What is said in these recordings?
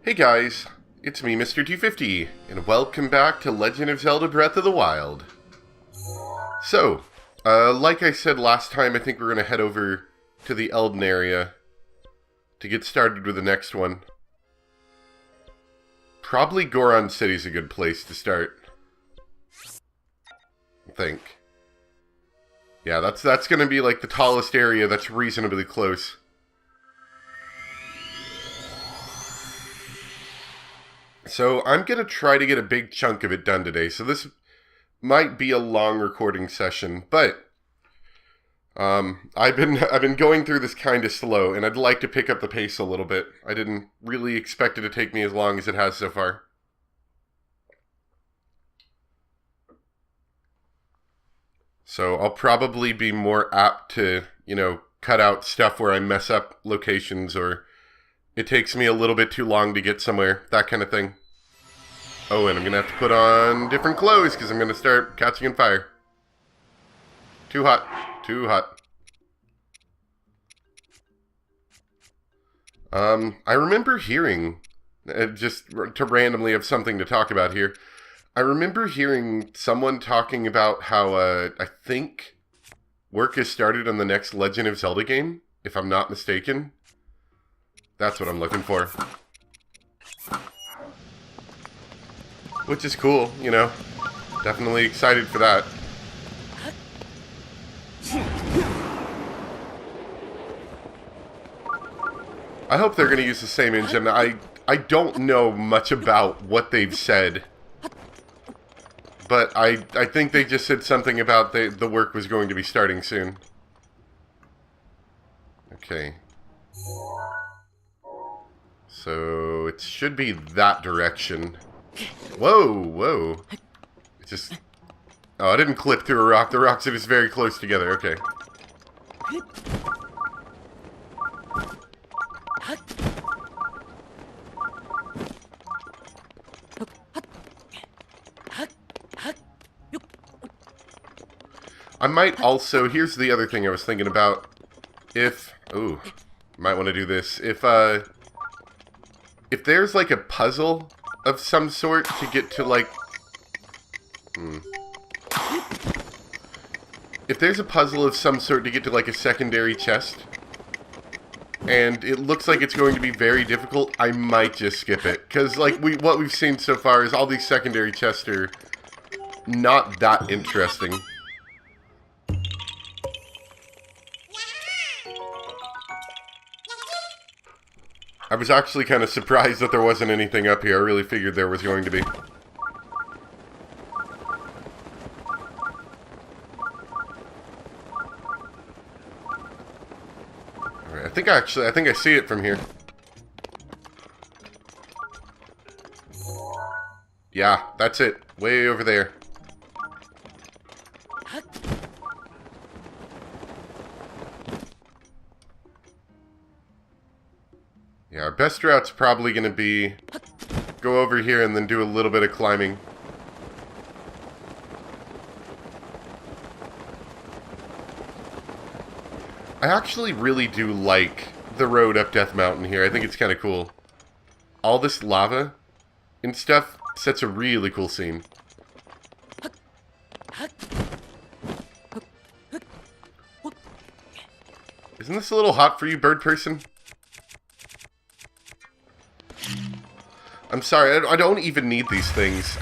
Hey guys, it's me, Mr. 250, and welcome back to Legend of Zelda Breath of the Wild. So, like I said last time, I think we're going to head over to the ELDIN area to get started with the next one. Probably Goron City's a good place to start. I think. Yeah, that's going to be like the tallest area that's reasonably close. So I'm going to try to get a big chunk of it done today. So this might be a long recording session, but I've been going through this kind of slow, and I'd like to pick up the pace a little bit. I didn't really expect it to take me as long as it has so far. So I'll probably be more apt to, cut out stuff where I mess up locations or it takes me a little bit too long to get somewhere, that kind of thing. Oh, and I'm going to have to put on different clothes because I'm going to start catching on fire. Too hot. Too hot. I remember hearing, just to randomly have something to talk about here, I remember hearing someone talking about how, I think work has started on the next Legend of Zelda game, if I'm not mistaken. That's what I'm looking for. Which is cool, Definitely excited for that. I hope they're going to use the same engine. I don't know much about what they've said. But I think they just said something about the work was going to be starting soon. Okay. So, it should be that direction. Whoa, whoa. It just... Oh, I didn't clip through a rock. The rocks are just very close together. Okay. I might also... Here's the other thing I was thinking about. Ooh. Might want to do this. If there's, like, a puzzle of some sort to get to, like... If there's a puzzle of some sort to get to, like, a secondary chest, and it looks like it's going to be very difficult, I might just skip it. Because, like, what we've seen so far is all these secondary chests are not that interesting. I was actually kind of surprised that there wasn't anything up here. I really figured there was going to be. Alright, I think I see it from here. Yeah, that's it. Way over there. Yeah, our best route's probably going to be go over here and then do a little bit of climbing. I actually really do like the road up Death Mountain here. I think it's kind of cool. All this lava and stuff sets a really cool scene. Isn't this a little hot for you, bird person? I'm sorry, I don't even need these things.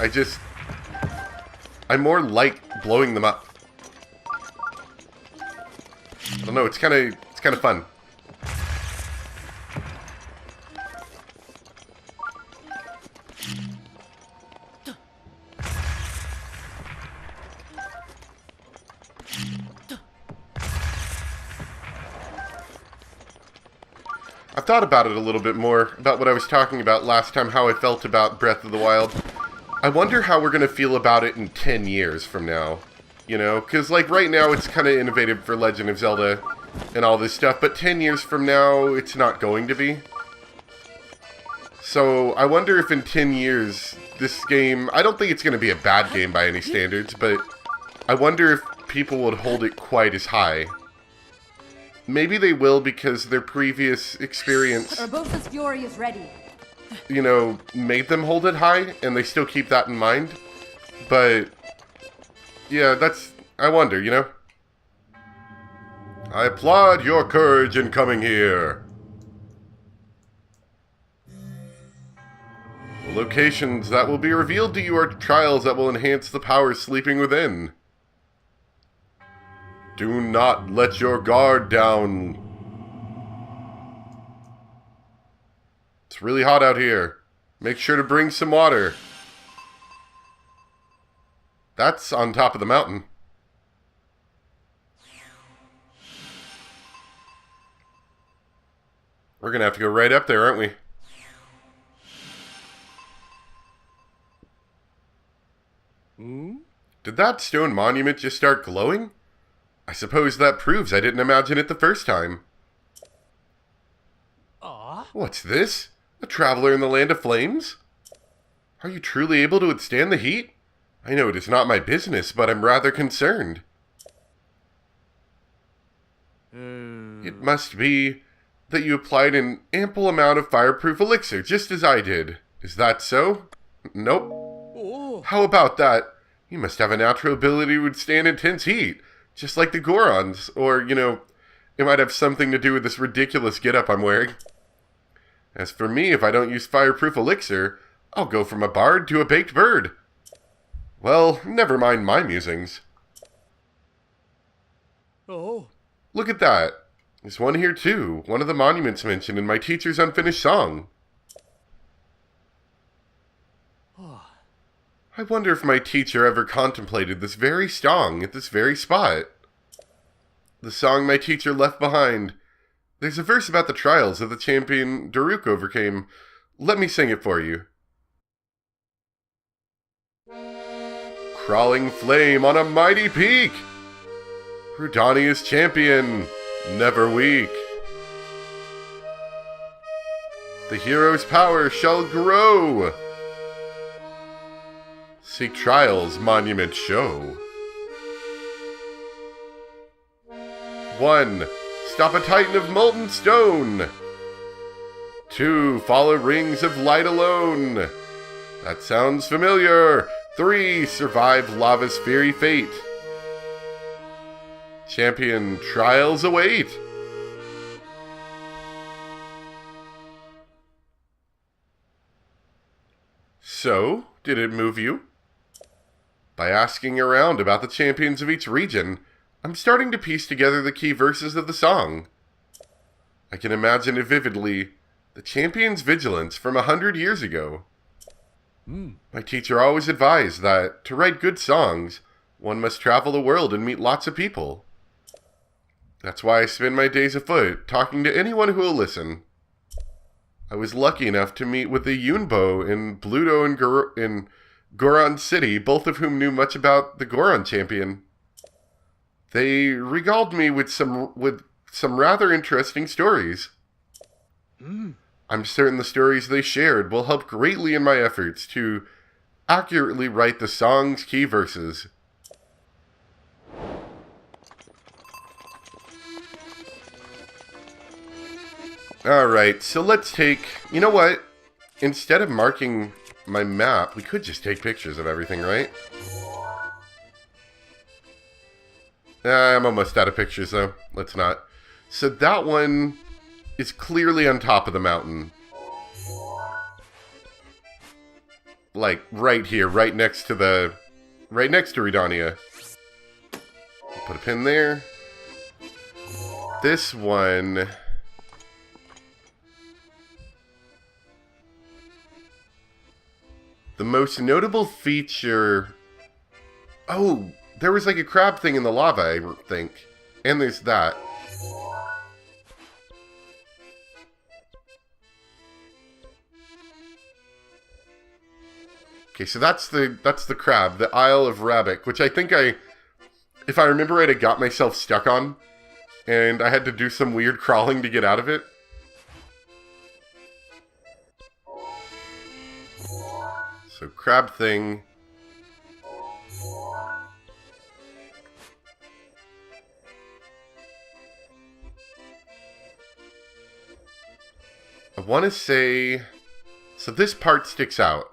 I more like blowing them up. I don't know, it's kind of fun. I've thought about it a little bit more, about what I was talking about last time, how I felt about Breath of the Wild. I wonder how we're going to feel about it in 10 years from now. Because, like, right now it's kind of innovative for Legend of Zelda and all this stuff, but 10 years from now, it's not going to be. So, I wonder if in 10 years, this game... I don't think it's going to be a bad game by any standards, but I wonder if people would hold it quite as high. Maybe they will because their previous experience... Urbosa's fury is ready. you know, made them hold it high, and they still keep that in mind. But, yeah, I wonder, you know? I applaud your courage in coming here. The locations that will be revealed to you are trials that will enhance the powers sleeping within. Do not let your guard down. It's really hot out here. Make sure to bring some water. That's on top of the mountain. We're gonna have to go right up there, aren't we? Did that stone monument just start glowing? I suppose that proves I didn't imagine it the first time. What's this? A traveler in the land of flames? Are you truly able to withstand the heat? I know it is not my business, but I'm rather concerned. It must be that you applied an ample amount of fireproof elixir, just as I did. Is that so? Nope. How about that? You must have a natural ability to withstand intense heat, just like the Gorons, or, you know, it might have something to do with this ridiculous getup I'm wearing. As for me, if I don't use fireproof elixir, I'll go from a bard to a baked bird. Well, never mind my musings. Look at that. There's one here too, one of the monuments mentioned in my teacher's unfinished song. I wonder if my teacher ever contemplated this very song at this very spot. The song my teacher left behind. There's a verse about the trials that the champion Daruk overcame. Let me sing it for you. Crawling flame on a mighty peak. Rudania's champion, never weak. The hero's power shall grow. Seek trials, monument show. 1. Stop a titan of molten stone. 2. Follow rings of light alone. That sounds familiar. 3. Survive lava's fiery fate. Champion trials await. So, did it move you? By asking around about the champions of each region, I'm starting to piece together the key verses of the song. I can imagine it vividly, the champion's vigilance from 100 years ago. My teacher always advised that, to write good songs, one must travel the world and meet lots of people. That's why I spend my days afoot, talking to anyone who will listen. I was lucky enough to meet with the Yunbo in Bluto and in Goron City, both of whom knew much about the Goron champion. They regaled me with some rather interesting stories. I'm certain the stories they shared will help greatly in my efforts to accurately write the song's key verses. Alright, so let's take... You know what? Instead of marking my map, we could just take pictures of everything, right? I'm almost out of pictures, though. Let's not. So that one is clearly on top of the mountain. Like, right here, right next to Rudania. Put a pin there. This one... The most notable feature... Oh, there was like a crab thing in the lava, I think. And there's that. Okay, so that's the crab, the Isle of Rabbit, which I think if I remember right, I got myself stuck on. And I had to do some weird crawling to get out of it. So, crab thing. I want to say So this part sticks out,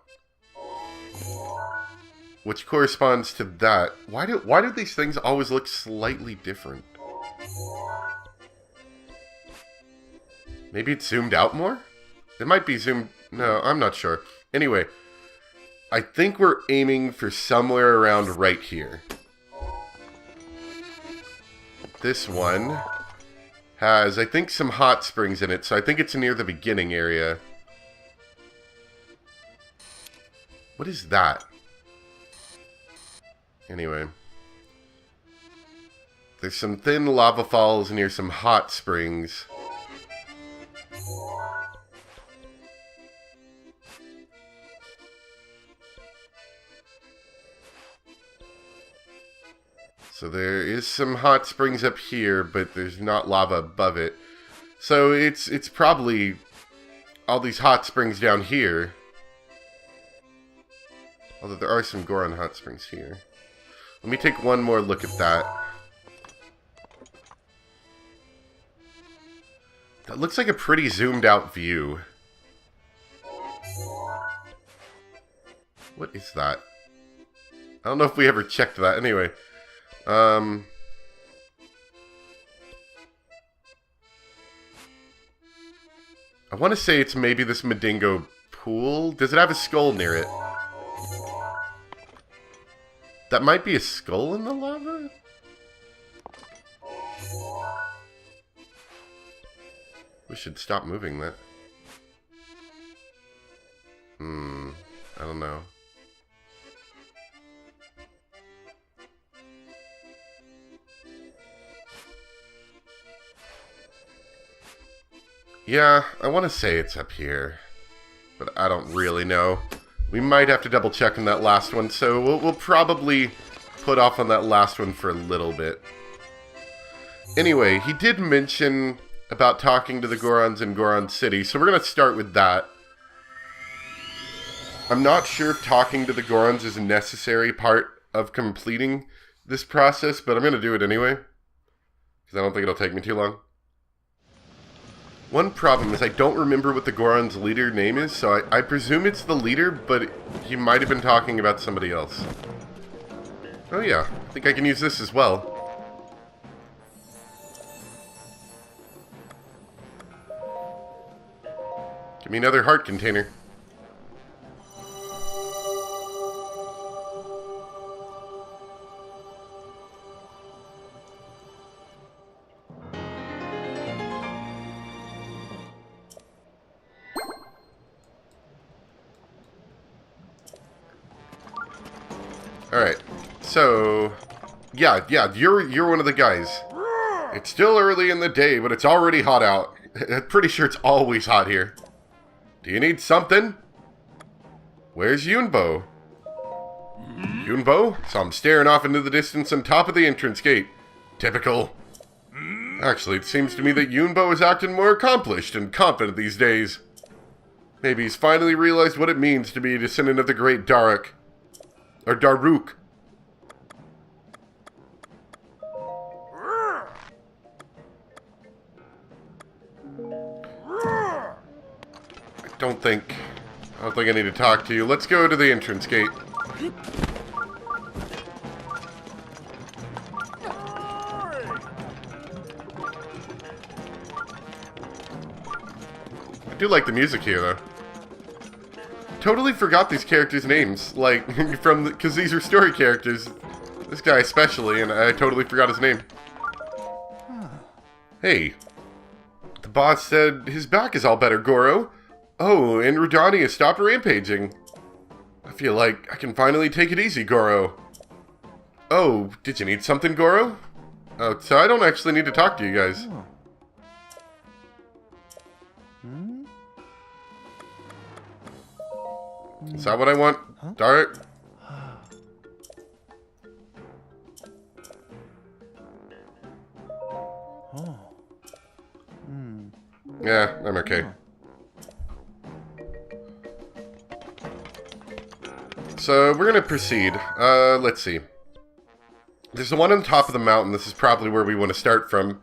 which corresponds to that. Why do these things always look slightly different? Maybe it's zoomed out more? It might be zoomed... No, I'm not sure. Anyway, I think we're aiming for somewhere around right here. This one has, I think, some hot springs in it, so I think it's near the beginning area. What is that? Anyway. There's some thin lava falls near some hot springs. So there is some hot springs up here, but there's not lava above it. So it's probably all these hot springs down here. Although there are some Goron hot springs here. Let me take one more look at that. That looks like a pretty zoomed out view. What is that? I don't know if we ever checked that. Anyway. I want to say it's maybe this Medingo pool. Does it have a skull near it? That might be a skull in the lava? We should stop moving that. I don't know. Yeah, I want to say it's up here, but I don't really know. We might have to double check on that last one, so we'll probably put off on that last one for a little bit. Anyway, he did mention about talking to the Gorons in Goron City, so we're going to start with that. I'm not sure if talking to the Gorons is a necessary part of completing this process, but I'm going to do it anyway, because I don't think it'll take me too long. One problem is I don't remember what the Goron's leader name is, so I presume it's the leader, but he might have been talking about somebody else. Oh yeah, I think I can use this as well. Give me another heart container. Alright, so, yeah, you're one of the guys. It's still early in the day, but it's already hot out. I'm pretty sure it's always hot here. Do you need something? Where's Yunbo? Yunbo? Saw him staring off into the distance on top of the entrance gate. Typical. Actually, it seems to me that Yunbo is acting more accomplished and confident these days. Maybe he's finally realized what it means to be a descendant of the great Daruk. Or Daruk. I don't think I need to talk to you. Let's go to the entrance gate. I do like the music here, though. Totally forgot these characters' names, like, because these are story characters. This guy especially, and I totally forgot his name. Hey. The boss said his back is all better, Goro. Oh, and Rudani has stopped rampaging. I feel like I can finally take it easy, Goro. Oh, did you need something, Goro? Oh, so I don't actually need to talk to you guys. Is that what I want? Huh? Daruk? Yeah, I'm okay. So, we're gonna proceed. Let's see. There's the one on top of the mountain. This is probably where we want to start from.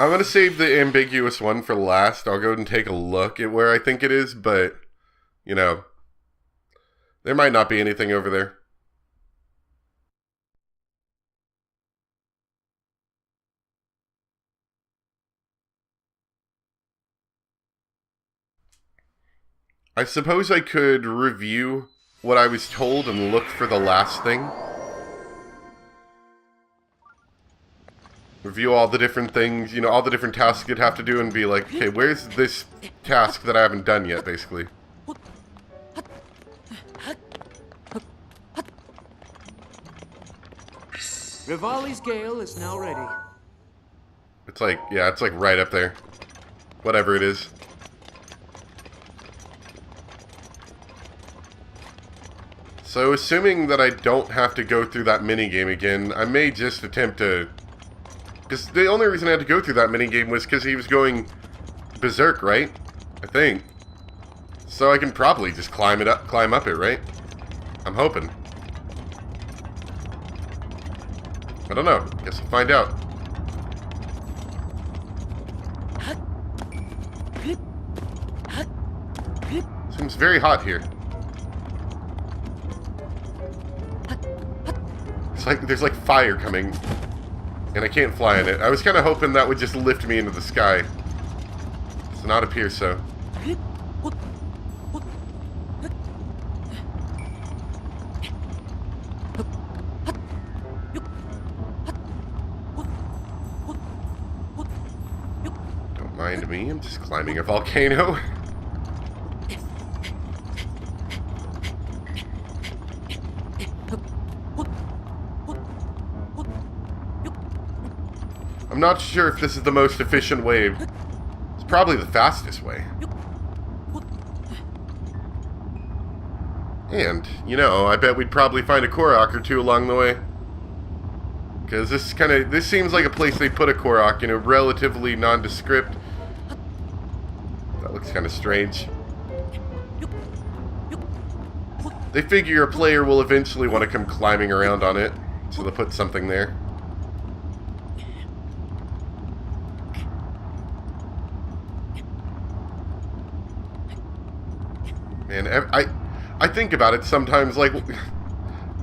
I'm going to save the ambiguous one for last. I'll go and take a look at where I think it is, but, you know, there might not be anything over there. I suppose I could review what I was told and look for the last thing. Review all the different things, you know, all the different tasks you'd have to do and be like, okay, where's this task that I haven't done yet, basically? Rivali's gale is now ready. It's like, yeah, it's like right up there. Whatever it is. So, assuming that I don't have to go through that minigame again, I may just attempt to... Because the only reason I had to go through that minigame was because he was going berserk, right? I think. So I can probably just climb up it, right? I'm hoping. I don't know. Guess we'll find out. Seems very hot here. It's like there's like fire coming, and I can't fly in it. I was kind of hoping that would just lift me into the sky. Does not appear so. Don't mind me, I'm just climbing a volcano. I'm not sure if this is the most efficient way. It's probably the fastest way. And, you know, I bet we'd probably find a Korok or two along the way. Because this seems like a place they put a Korok, you know, relatively nondescript. That looks kind of strange. They figure a player will eventually want to come climbing around on it, so they'll put something there. Man, I think about it sometimes, like,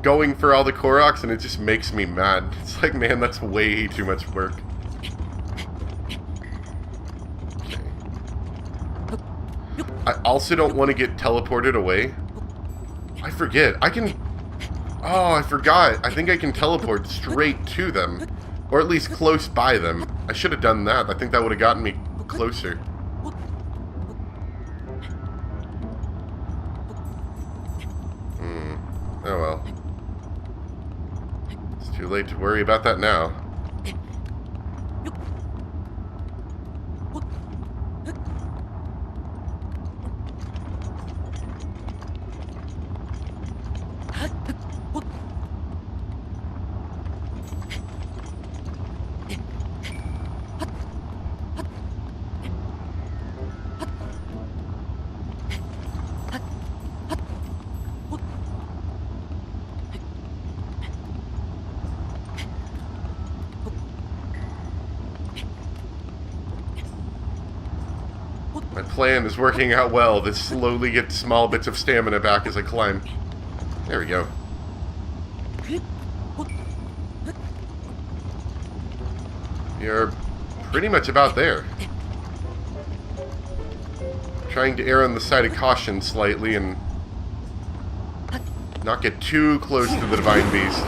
going for all the Koroks, and it just makes me mad. It's like, man, that's way too much work. Okay. I also don't want to get teleported away. I forget. I can... Oh, I forgot. I think I can teleport straight to them. Or at least close by them. I should have done that. I think that would have gotten me closer. Oh well. It's too late to worry about that now. My plan is working out well. This slowly gets small bits of stamina back as I climb. There we go. You're pretty much about there. Trying to err on the side of caution slightly and not get too close to the Divine Beast.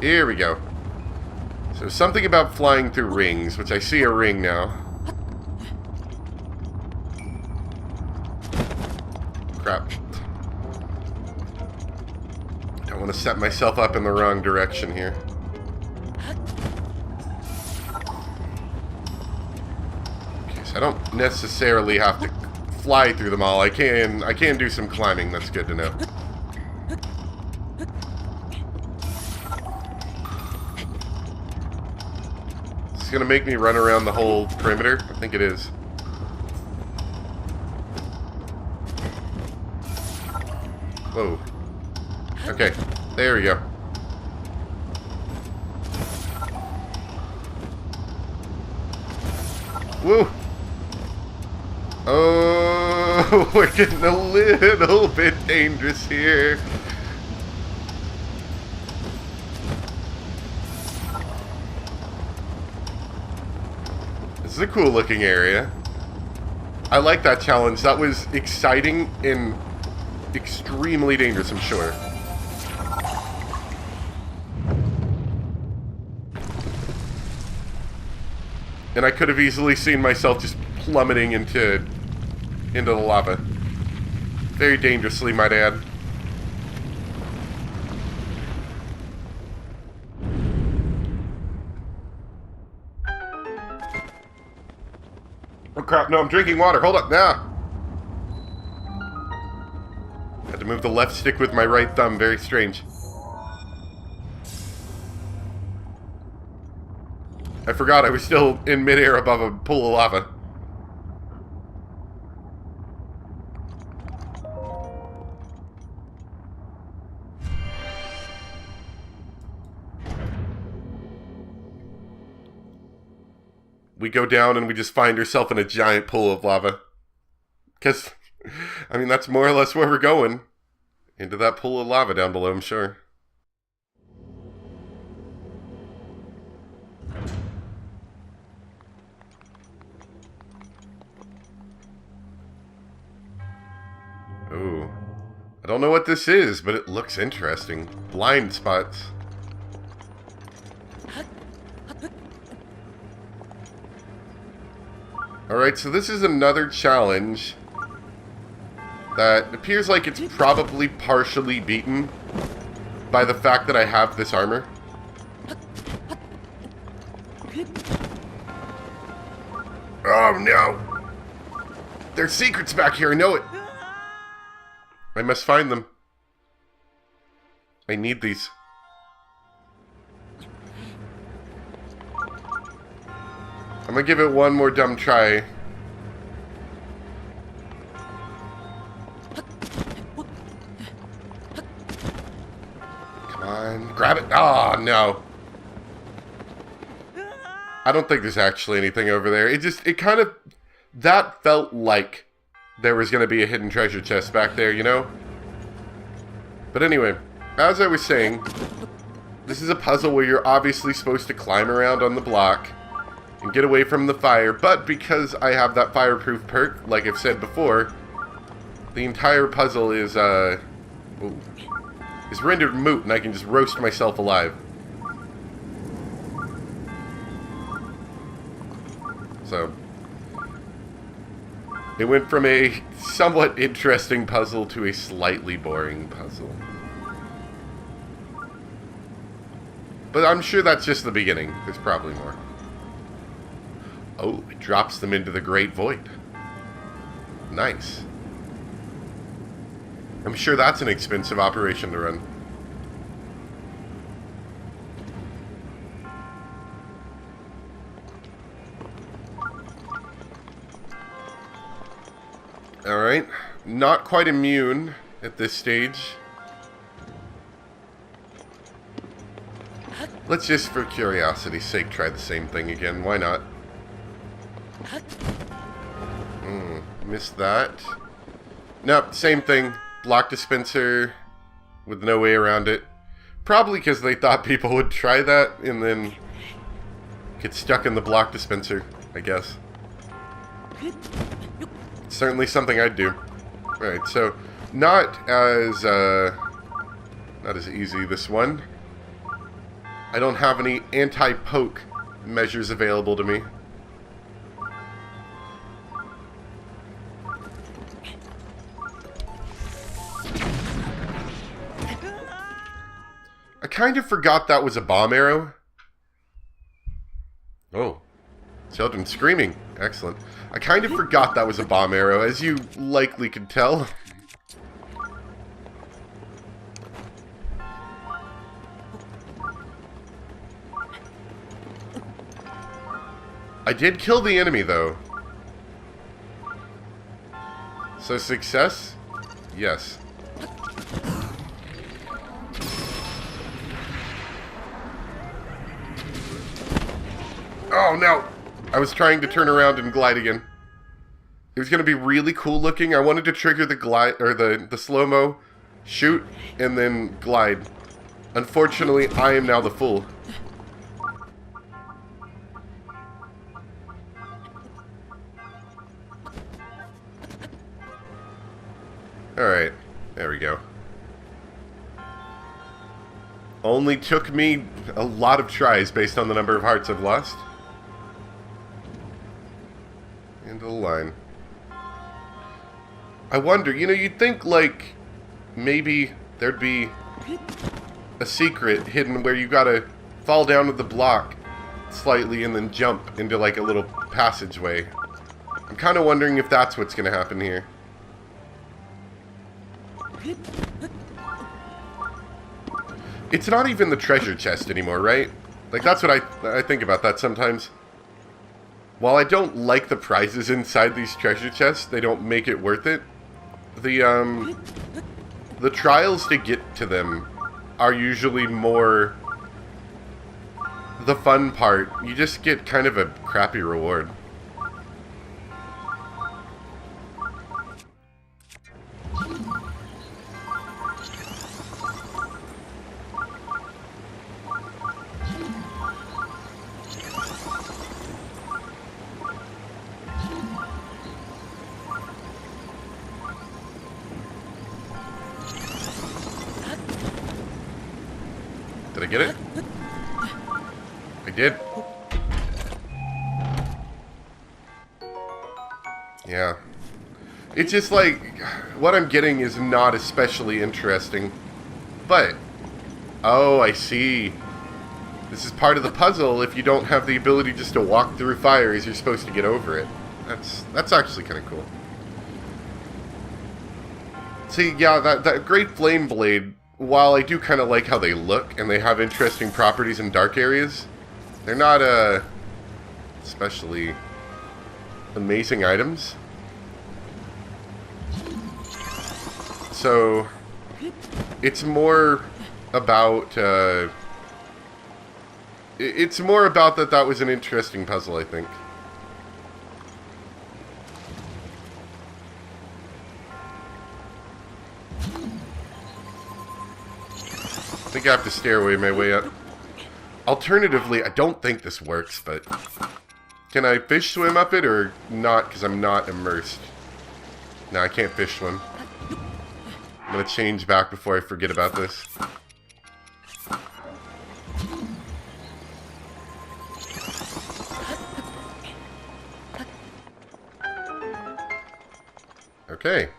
Here we go. So something about flying through rings, which I see a ring now. Crap. Don't want to set myself up in the wrong direction here. Okay, so I don't necessarily have to fly through them all. I can do some climbing. That's good to know. It's gonna make me run around the whole perimeter? I think it is. Whoa. Okay, there we go. Woo! Oh, we're getting a little bit dangerous here. This is a cool looking area. I like that challenge. That was exciting and extremely dangerous, I'm sure. And I could have easily seen myself just plummeting into the lava. Very dangerously, might add. Oh crap, no, I'm drinking water. Hold up, now. Had to move the left stick with my right thumb. Very strange. I forgot I was still in midair above a pool of lava. We go down and we just find ourselves in a giant pool of lava. Because, I mean, that's more or less where we're going. Into that pool of lava down below, I'm sure. Ooh. I don't know what this is, but it looks interesting. Blind spots. Alright, so this is another challenge that appears like it's probably partially beaten by the fact that I have this armor. Oh no! There's secrets back here, I know it! I must find them. I need these. I'm gonna give it one more dumb try. Come on, grab it. Oh, no. I don't think there's actually anything over there. It kind of, that felt like there was gonna be a hidden treasure chest back there, you know? But anyway, as I was saying, this is a puzzle where you're obviously supposed to climb around on the block and get away from the fire, but because I have that fireproof perk, like I've said before, the entire puzzle is rendered moot, and I can just roast myself alive. So, it went from a somewhat interesting puzzle to a slightly boring puzzle. But I'm sure that's just the beginning. There's probably more. Oh, it drops them into the Great Void. Nice. I'm sure that's an expensive operation to run. Alright. Not quite immune at this stage. Let's just, for curiosity's sake, try the same thing again. Why not? Missed that. Nope, same thing. Block dispenser with no way around it. Probably because they thought people would try that and then get stuck in the block dispenser, I guess. Certainly something I'd do. Alright, so not as easy, this one. I don't have any anti-poke measures available to me. I kind of forgot that was a bomb arrow. Oh. Children screaming. Excellent. I kind of forgot that was a bomb arrow, as you likely could tell. I did kill the enemy, though. So success? Yes. Oh, no. I was trying to turn around and glide again. It was going to be really cool looking. I wanted to trigger the glide, or the slow-mo, shoot, and then glide. Unfortunately, I am now the fool. Alright, there we go. Only took me a lot of tries based on the number of hearts I've lost. Into the line. I wonder, you know, you'd think, like, maybe there'd be a secret hidden where you gotta fall down with the block slightly and then jump into, like, a little passageway. I'm kind of wondering if that's what's gonna happen here. It's not even the treasure chest anymore, right? Like, that's what I think about that sometimes. While I don't like the prizes inside these treasure chests, they don't make it worth it. The trials to get to them are usually more the fun part. You just get kind of a crappy reward. Did I get it? I did. Yeah. It's just like, what I'm getting is not especially interesting. But, oh, I see. This is part of the puzzle. If you don't have the ability just to walk through fire as you're supposed to get over it. That's actually kind of cool. See, yeah, that Great Flame Blade, while I do kind of like how they look, and they have interesting properties in dark areas, they're not, especially amazing items. So, it's more about, it's more about that was an interesting puzzle, I think. I think I have to stairway my way up. Alternatively, I don't think this works, but can I fish swim up it or not? Because I'm not immersed. No, I can't fish swim. I'm going to change back before I forget about this. Okay.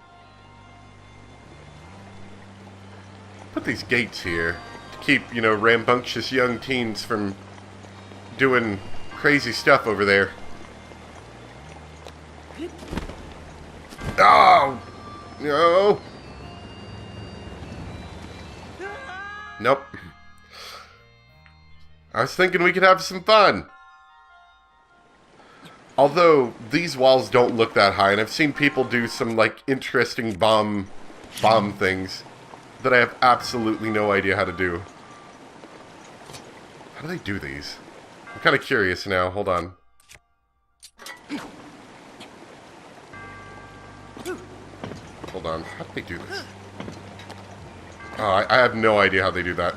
Put these gates here to keep, you know, rambunctious young teens from doing crazy stuff over there. Oh! No! Nope. I was thinking we could have some fun. Although, these walls don't look that high, and I've seen people do some, like, interesting bomb things that I have absolutely no idea how to do. How do they do these? I'm kind of curious now. Hold on. Hold on. How do they do this? Oh, I have no idea how they do that.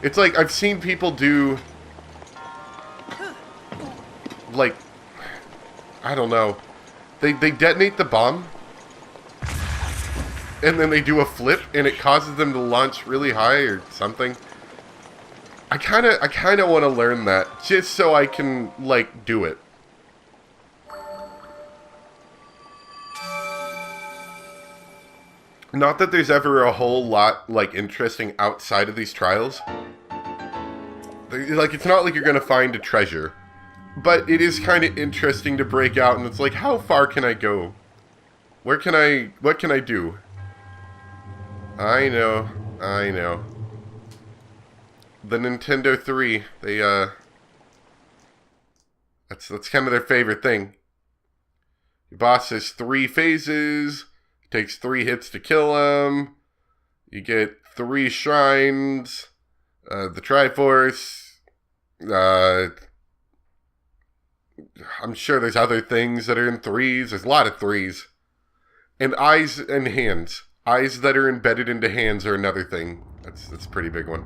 It's like, I've seen people do, like, I don't know. They detonate the bomb, and then they do a flip, and it causes them to launch really high or something. I kind of want to learn that, just so I can, like, do it. Not that there's ever a whole lot, like, interesting outside of these trials. Like, it's not like you're gonna find a treasure. But it is kind of interesting to break out, and it's like, how far can I go? What can I do? I know. The Nintendo 3, they, that's kind of their favorite thing. Your boss has 3 phases, takes 3 hits to kill him, you get 3 shrines, the Triforce, I'm sure there's other things that are in threes. There's a lot of threes. And eyes and hands. Eyes that are embedded into hands are another thing. That's a pretty big one.